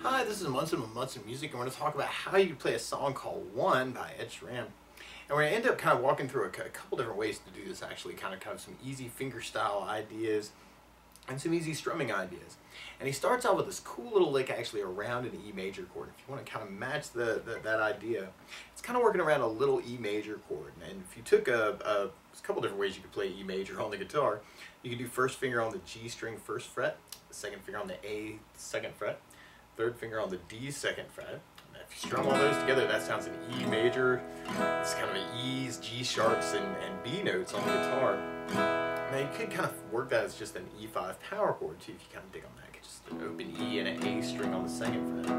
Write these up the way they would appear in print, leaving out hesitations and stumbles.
Hi, this is Munson with Munson Music, and we're going to talk about how you play a song called One by Sheeran. And we're going to end up kind of walking through a couple different ways to do this, actually, kind of some easy fingerstyle ideas and some easy strumming ideas. And he starts out with this cool little lick actually around an E major chord. If you want to kind of match that idea, it's kind of working around a little E major chord. And if you took there's a couple different ways you could play E major on the guitar. You could do first finger on the G string first fret, the second finger on the A second fret, third finger on the D second fret. And if you strum all those together, that sounds an E major. It's kind of an E's, G sharps, and B notes on the guitar. Now you could kind of work that as just an E5 power chord too, if you kind of dig on that. Just an open E and an A string on the second fret.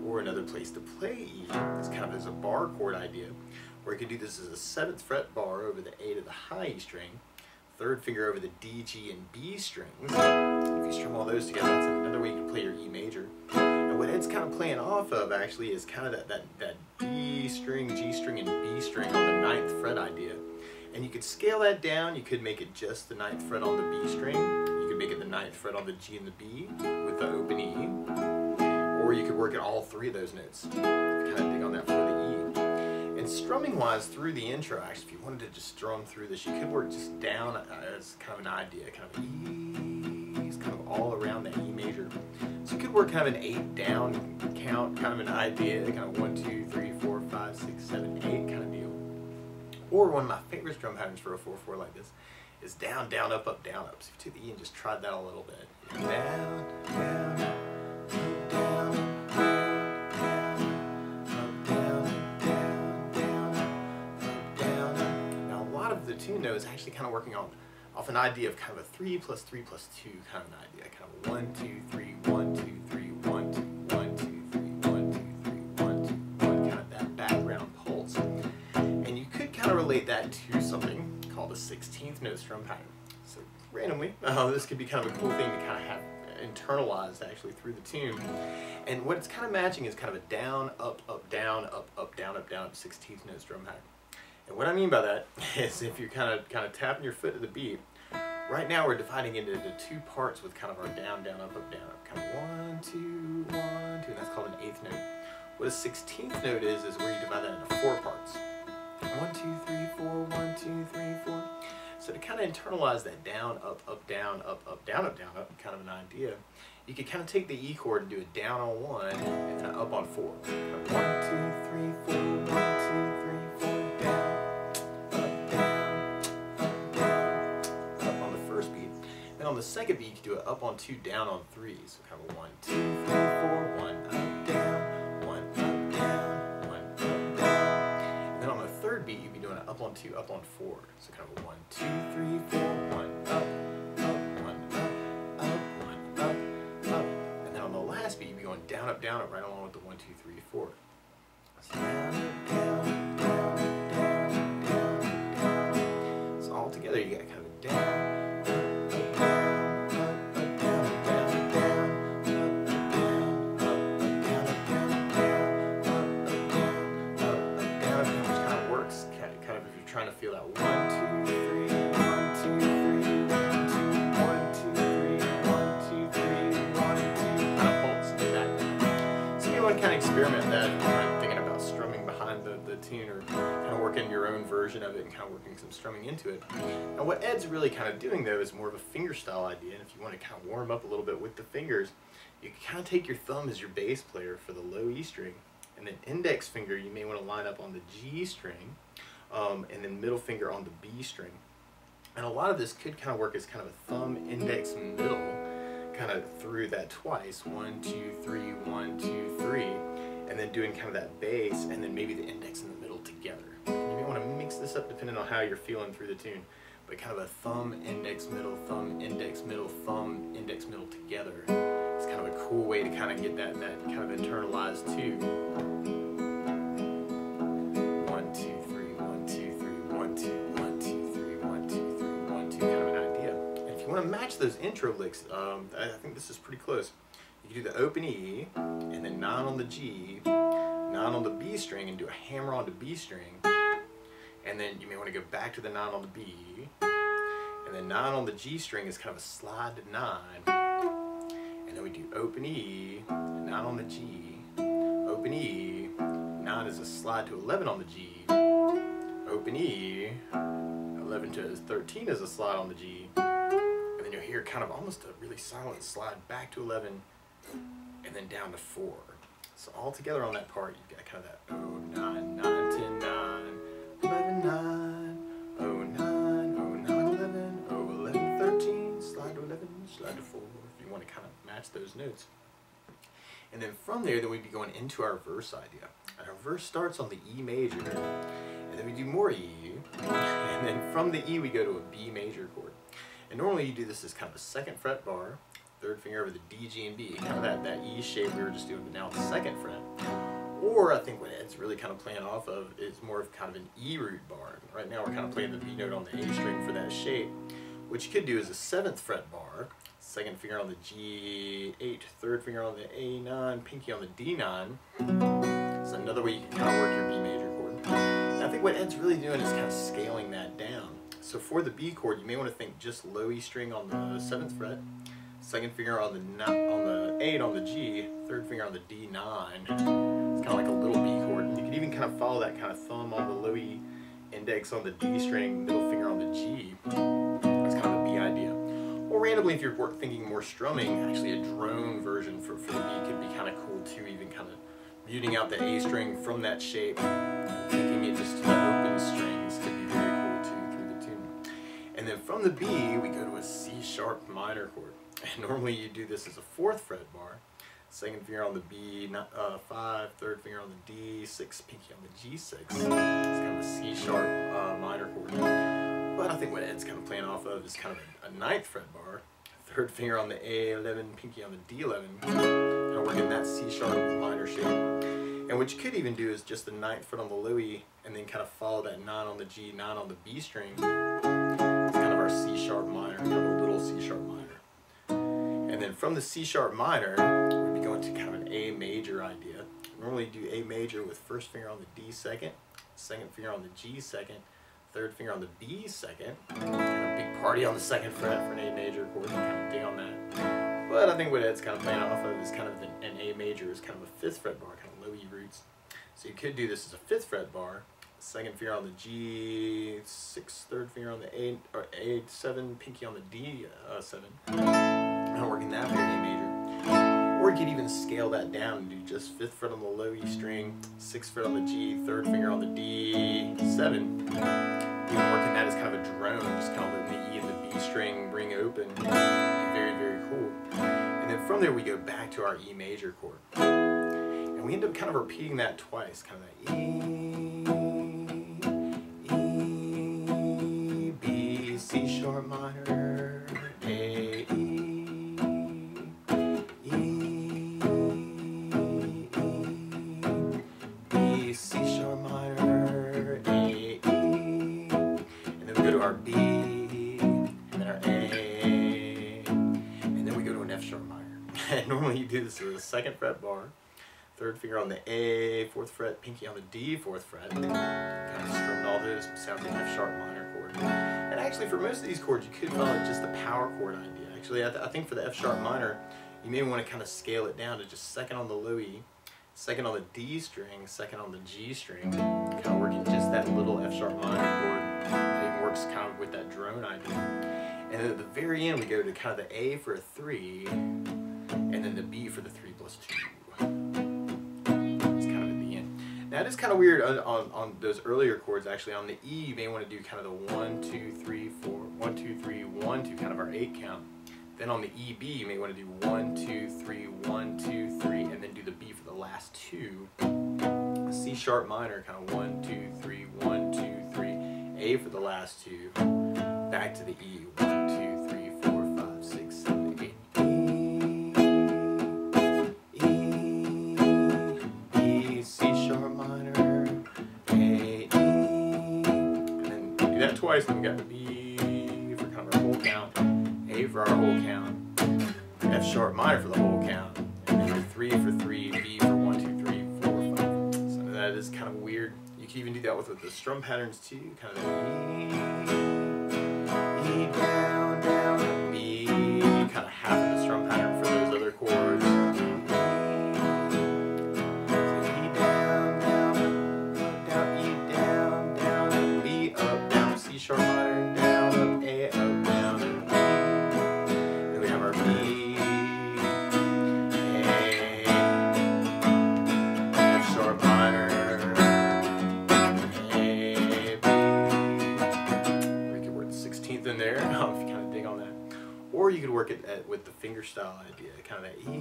Or another place to play E is kind of as a bar chord idea, where you could do this as a 7th fret bar over the A to the high E string, third finger over the D, G, and B strings. If you strum all those together, that's another way you can play your E major. And what Ed's kind of playing off of actually is kind of that D string, G string, and B string on the 9th fret idea. And you could scale that down. You could make it just the 9th fret on the B string. You could make it the 9th fret on the G and the B with the open E. Or you could work at all three of those notes. Kind of dig on that for the E. And strumming wise, through the intro, actually, if you wanted to just strum through this, you could work just down as kind of an idea, kind of E's, kind of all around that E major. So you could work kind of an 8 down count, kind of an idea, kind of 1, 2, 3, 4, 5, 6, 7, 8 kind of deal. Or one of my favorite strum patterns for a 4/4 like this is down, down, up, up, down, up. So if you took the E and just tried that a little bit. Down, down, up, down, the tune though is actually kind of working off an idea of kind of a 3 + 3 + 2 kind of an idea, kind of 1 2 3 1 2 3 1 2 1 2 3 1 2 3 1 2 1, kind of that background pulse. And you could kind of relate that to something called a 16th note strum pattern. So randomly, this could be kind of a cool thing to kind of have internalized actually through the tune. And what it's kind of matching is kind of a down, up, up, down, up, up, down, up, down, 16th note strum pattern. And what I mean by that is if you're kind of tapping your foot to the beat, right now we're dividing it into 2 parts with kind of our down, down, up, up, down, up. Kind of 1, 2, 1, 2, and that's called an 8th note. What a 16th note is where you divide that into 4 parts. 1, 2, 3, 4, 1, 2, 3, 4. So to kind of internalize that down, up, down, up, down, up, kind of an idea, you could kind of take the E chord and do it down on 1 and then up on 4. 1, 2, 3, 4, 1, 2, 3, 4, down. On the second beat, you can do it up on 2, down on 3. So kind of 1, 2, 3, 4, 1, up, down, 1, up, down, 1, up, down. And then on the third beat, you'd be doing it up on 2, up on 4. So kind of 1, 2, 3, 4, 1, up, 1, up, 1, up. And then on the last beat, you'd be going down, up, right along with the 1, 2, 3, 4. So down, down, down, down, down, down. So all together, you got kind of a down. Trying to feel that 1, 2, 3, 1, 2, 3, 1, 2, 1, 2, 3, 1, 2, 3, 1, 2, kind of pulse like that. So you want to kind of experiment that if you're thinking about strumming behind the tune, or kind of working your own version of it and kind of working some strumming into it. Now what Ed's really kind of doing though is more of a fingerstyle idea, and if you want to kind of warm up a little bit with the fingers, you can kind of take your thumb as your bass player for the low E string, and then index finger you may want to line up on the G string, and then middle finger on the B string. And a lot of this could kind of work as kind of a thumb, index, middle, kind of through that twice, 1, 2, 3, 1, 2, 3, and then doing kind of that bass, and then maybe the index and the middle together. And you may want to mix this up depending on how you're feeling through the tune, but kind of a thumb, index, middle, thumb, index, middle, thumb, index, middle together. It's kind of a cool way to kind of get that kind of internalized too. 1, 2, 3, 1, 2, 3, 1, 2, 1, 2, 3, 1, 2, 3, 1, 2, kind of an idea. And if you want to match those intro licks, I think this is pretty close. You can do the open E, and then 9 on the G, 9 on the B string, and do a hammer on the B string. And then you may want to go back to the 9 on the B, and then 9 on the G string is kind of a slide to 9. And then we do open E, 9 9 on the G, open E, 9 is a slide to 11 on the G, open E, 11 to 13 is a slide on the G, and then you'll hear kind of almost a really silent slide back to 11, and then down to 4. So all together on that part, you've got kind of that 0, 9, 9, 10, 9, 11, 9, 0, 9, 0, 9, 11, 0, 11, 13, slide to 11, slide to 4, if you want to kind of match those notes. And then from there, then we'd be going into our verse idea. And our verse starts on the E major, and then we do more E, and then from the E we go to a B major chord. And normally you do this as kind of a 2nd fret bar, 3rd finger over the D, G, and B, kind of that E shape we were just doing, but now the 2nd fret. Or I think what Ed's really kind of playing off of is more of kind of an E root bar. Right now we're kind of playing the B note on the A string for that shape. What you could do is a 7th fret bar, 2nd finger on the G8, 3rd finger on the A9, pinky on the D9. So another way you can kind of work your B major chord. And I think what Ed's really doing is kind of scaling that down. So for the B chord, you may want to think just low E string on the 7th fret, 2nd finger on the 8 on the G, 3rd finger on the D9. It's kind of like a little B chord. And you can even kind of follow that kind of thumb on the low E, index on the D string, middle finger on the G. That's kind of the B idea. Or randomly, if you're thinking more strumming, actually a drone version for the B could be kind of cool too, even kind of muting out the A string from that shape, taking it just to the open strings could be very cool too through the tune. And then from the B, we go to a C sharp minor chord. And normally you do this as a 4th fret bar, 2nd finger on the B, 5, 3rd finger on the D, 6, pinky on the G6. It's kind of a C sharp minor chord. But I think what Ed's kind of playing off of is kind of a 9th fret bar, 3rd finger on the A11, pinky on the D11, kind of working that C sharp minor shape. And what you could even do is just the 9th fret on the low E, and then kind of follow that 9 on the G, 9 on the B string. It's kind of our C sharp minor, kind of a little C sharp minor. And then from the C sharp minor, we'd be going to kind of an A major idea. Normally you do A major with 1st finger on the D 2nd, 2nd finger on the G 2nd, 3rd finger on the B 2nd. Kind of a big party on the 2nd fret for an A major chord, and kind of dig on that. But I think what Ed's kind of playing off of is kind of an A major is kind of a 5th fret bar, kind of low E roots. So you could do this as a 5th fret bar, 2nd finger on the G, 6, 3rd finger on the A7, pinky on the D7. Kind of working that for your A major. Or you could even scale that down and do just 5th fret on the low E string, 6th fret on the G, 3rd finger on the D7. Even working that as kind of a drone, just kind of letting the E and the B string ring open. Very, very cool. And then from there we go back to our E major chord. And we end up kind of repeating that twice, kind of that E, B, C sharp minor, A, our B, and then our A, and then we go to an F sharp minor. And normally you do this with a 2nd fret bar, 3rd finger on the A, 4th fret, pinky on the D, 4th fret. Kind of strumming all those, sounds like an F sharp minor chord. And actually for most of these chords you could follow just the power chord idea. Actually I think for the F sharp minor you may want to kind of scale it down to just 2nd on the low E, 2nd on the D string, 2nd on the G string, kind of working just that little F sharp minor chord. It even works kind of with that drone idea. And then at the very end we go to kind of the A for a 3, and then the B for the 3 plus 2. It's kind of at the end. Now it is kind of weird on those earlier chords actually. On the E you may want to do kind of the 1, 2, 3, 4, 1, 2, 3, 1, 2, kind of our 8 count. Then on the EB you may want to do 1, 2, 3, 1, 2, 3, and then do the B for the last 2. C sharp minor, kind of 1, 2, 3, 1, 2, 3. A for the last 2, back to the E, 1, 2, 3, 4, 5, 6, 7, 8. E, C sharp minor, A, E, and then do that twice, then we got the B for kind of our whole count, A for our whole count, F sharp minor for the whole count, and then the 3 for 3, B for 1, 2, 3, 4, 5. So that is kind of weird. You can even do that with the strum patterns too, kind of E down, down, B, kind of half of the strum pattern for those other chords. fingerstyle idea, kind of that E.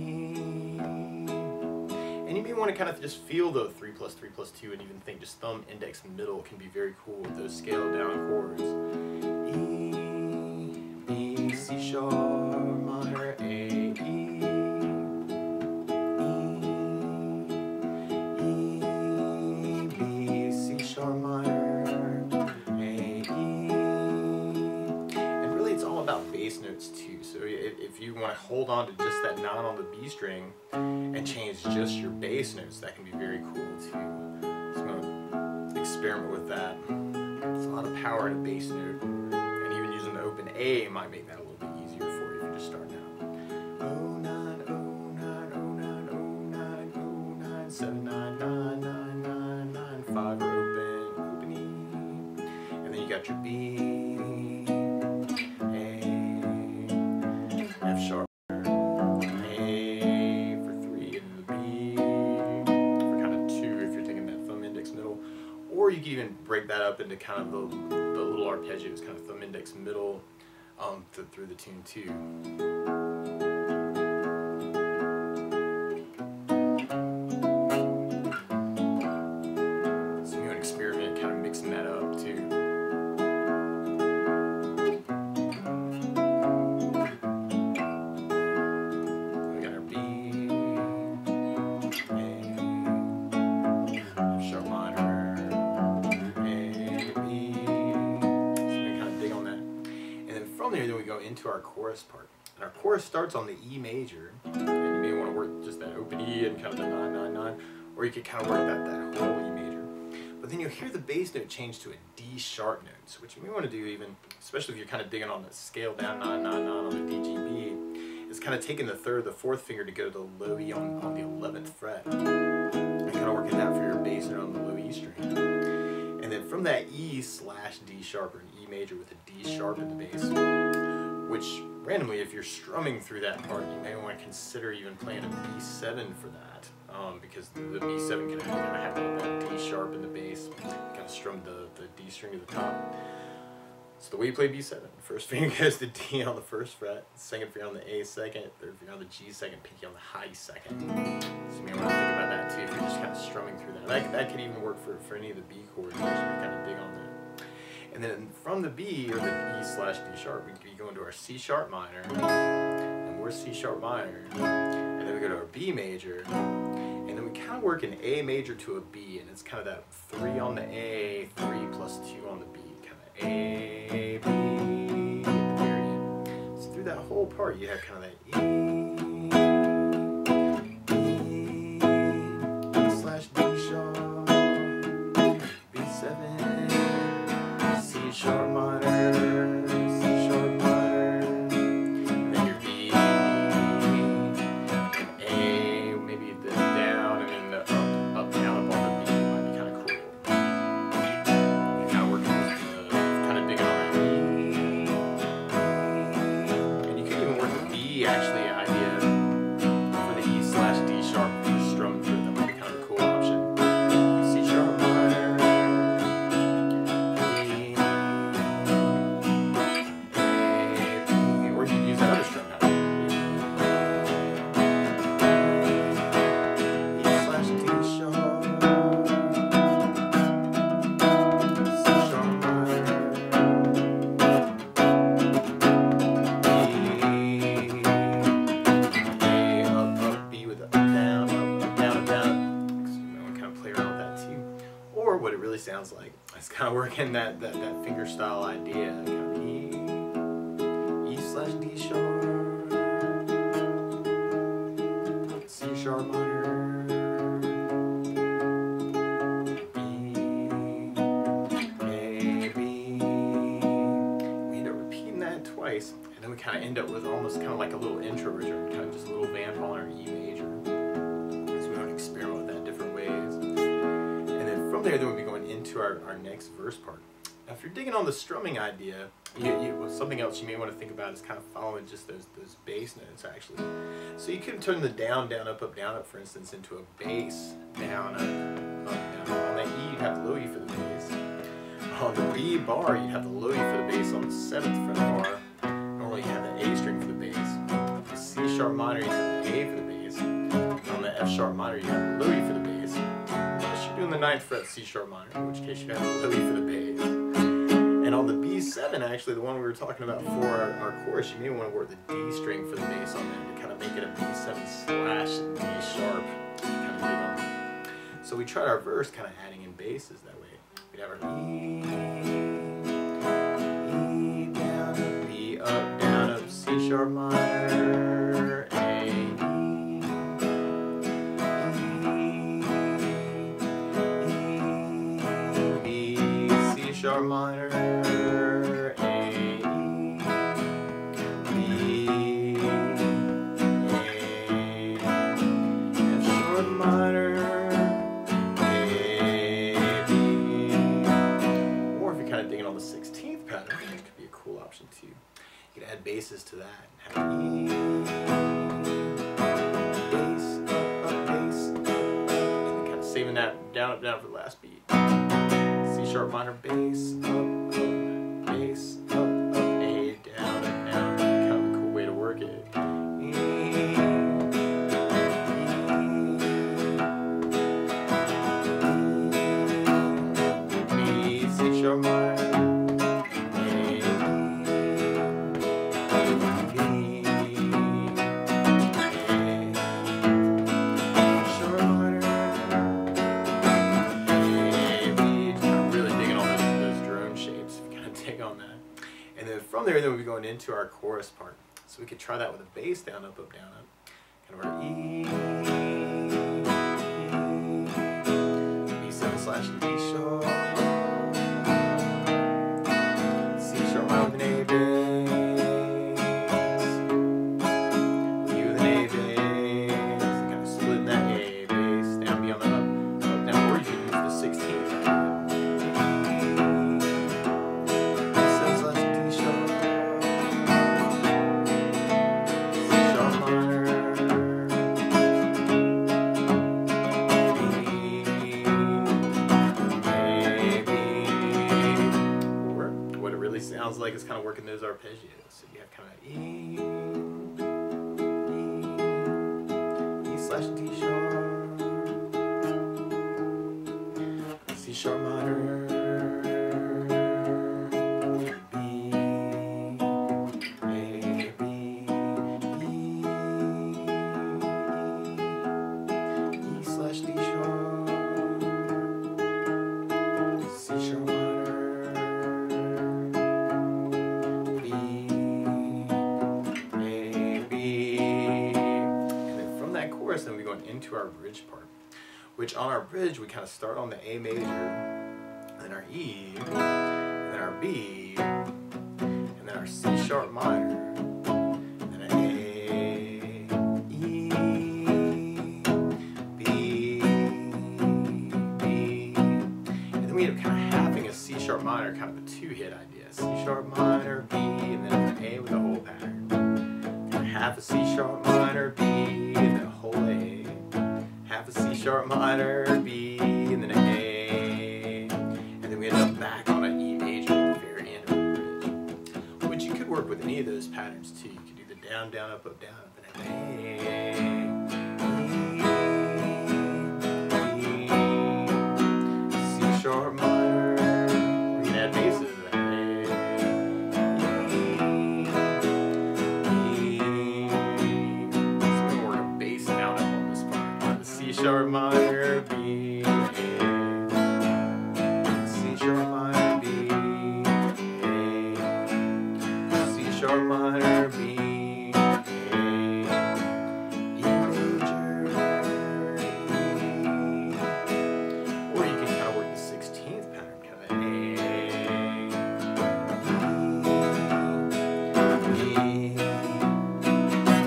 And you may want to kind of just feel the 3+3+2 and even think just thumb, index, middle can be very cool with those scaled down chords. E, B, C sharp minor, A, E, E, B, C sharp minor, A, E. And really it's all about bass notes too. So if you want to hold on to just that 9 on the B string and change just your bass notes, that can be very cool too. So I'm going to experiment with that. There's a lot of power in a bass note, and even using the open A might make that a little bit easier for you if you're just starting out. 09, 09, 09, 09, 09, 7, 9, 9, 9, 9, 9, 5 are open, E. And then you got your B, A, F sharp, A for 3, and the B for kind of 2 if you're taking that thumb, index, middle. Or you can even break that up into kind of the little arpeggios, kind of thumb, index, middle through the tune too. So you want to experiment kind of mixing that up too. We got our B, A, F sharp minor, A, B. So we kind of dig on that. And then from there, then we go into our chorus part. And our chorus starts on the E major, and you may want to work just that open E and kind of the 9, 9, 9, or you could kind of work that whole E major. But then you'll hear the bass note change to a D sharp note, so what you may want to do even, especially if you're kind of digging on the scale down 9, 9, 9 on the D, G, B, is kind of taking the 3rd, the 4th finger to go to the low E on the 11th fret. And kind of working that for your bass note on the low E string. And then from that E slash D sharp, or an E major with a D sharp in the bass, which randomly, if you're strumming through that part, you may want to consider even playing a B7 for that, because the B7 can kind of have that D sharp in the bass, kind of strum the D string to the top. So the way you play B7, first finger goes to D on the 1st fret, second finger on the A second, third finger on the G second, pinky on the high second. So you may want to think about that too if you're just kind of strumming through that. That could even work for any of the B chords. You should kind of dig on that. And then from the B, or the E slash D sharp, we go into our C sharp minor, and more C sharp minor, and then we go to our B major, and then we kind of work an A major to a B, and it's kind of that 3 on the A, 3 plus 2 on the B, kind of A, B, at the very end. So through that whole part, you have kind of that E slash D sharp, B7, C sharp minor, C sharp minor, and then your B, A, maybe the down, and then the up, down, up on the B might be kind of cool. You're kind of working with kind of digging on that E, and you could even work the B actually idea for the E slash D sharp if you're strumming through it. That might be kind of a cool option. C sharp minor, or you can use that other strum pattern. E slash D sharp, C sharp minor, A, up, B with up, down, up, down, up, down. So you might want to kind of play around with that too. Or what it really sounds like, it's kind of working that fingerstyle idea, kind of E slash D sharp, C sharp minor, B, A, B. We end up repeating that twice, and then we kind of end up with almost kind of like a little intro version, kind of just a little vamp on our E major. So we want to experiment with that different ways. And then from there, then we'll be going into our next verse part. Now, if you're digging on the strumming idea, something else you may want to think about is kind of following just those bass notes actually. So you could turn the down, down, up, down, up, for instance, into a bass, down, up, down. On that E, you'd have low E for the bass. On the B bar, you'd have the low E for the bass on the 7th fret bar. Normally, you have the A string for the bass. The C sharp minor, you have the A for the bass. On the F sharp minor, you have the low E for the bass. Unless you're doing the 9th fret C sharp minor, in which case you have the low E for the bass. And on the B7, actually, the one we were talking about for our chorus, you may want to work the D string for the bass on that to kind of make it a B7 slash D sharp kind of dig on that. So we tried our verse kind of adding in basses that way. We'd have our E, down, up, B, up, down, up, C sharp minor, A, E, B, C sharp minor, too. You can add basses to that and have E, bass, up, bass, up, and then kind of saving that down, up, down for the last beat. C sharp minor, bass, up, bass, up, A, down, up, down. Kind of a cool way to work it. B, C sharp minor. From there, then we'll be going into our chorus part. So we could try that with a bass down, up, down, up. Kind of our E, B7 slash D sharp, C sharp minor with an A bass, E with an A bass, kind of splitting that A bass down, B on the up, down, or you can use the 16th. Sounds like it's kind of working those arpeggios. So you have kind of E slash D sharp, C sharp minor, B, A, B, E slash D sharp, C sharp minor. Then we're going into our bridge part, which on our bridge we kind of start on the A major, then our E, and then our B, and then our C sharp minor, and then an A, E, B, B, and then we end up kind of having a C sharp minor, kind of a two-hit idea. C sharp minor, B, and then an A with the whole pattern. Kind of half a C sharp minor, B, and then a whole A, half a C sharp minor, B, and then an A, and then we end up back on an E major at the very end of the bridge, which you could work with any of those patterns too. You could do the down, down, up, and have A, C sharp minor, we can add basses. Sharp minor, B, A, C sharp minor, B, A, C sharp minor, B, A, E major, or you can kind of work the 16th pattern, kind of A,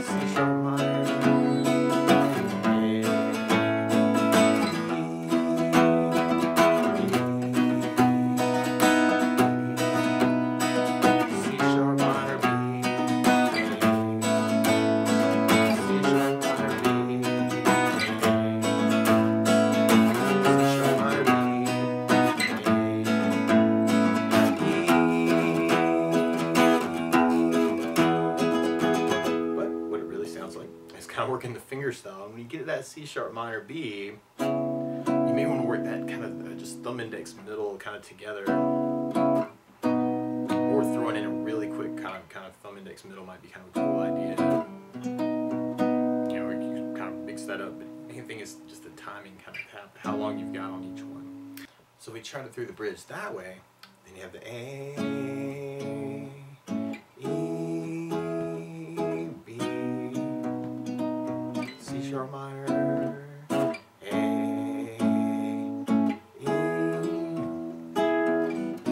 C sharp minor, It's kind of working the fingerstyle. When you get to that C sharp minor B, you may want to work that kind of just thumb index middle kind of together, or throwing in a really quick kind of thumb index middle might be kind of a cool idea. You know, you can kind of mix that up. But the main thing is just the timing, kind of how long you've got on each one. So we tried it through the bridge that way. Then you have the A, E, B, C sharp minor, A, E, B,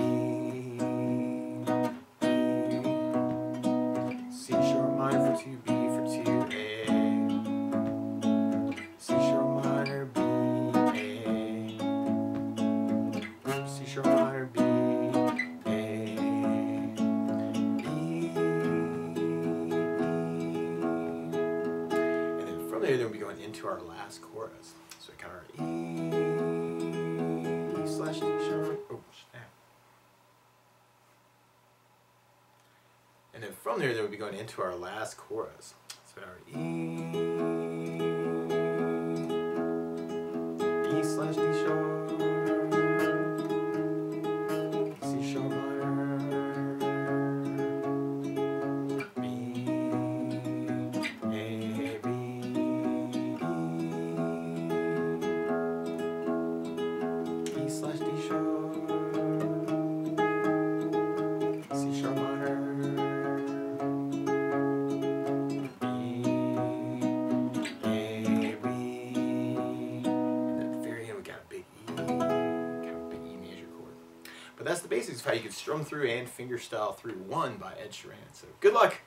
C sharp minor for 2, B for 2, A, C sharp minor, B, A, C sharp minor, B, A, E, and then from there, we'll be going into our last chorus. So we got our E slash D sharp. Oh, snap. And then from there, we'll be going into our last chorus. So our E slash D sharp, C sharp minor, B, A, B, E slash D sharp, C sharp minor, B, A, B, and at the very end we got a big E, kind of a big E major chord. But that's the basics of how you can strum through and fingerstyle through one by Ed Sheeran. So good luck!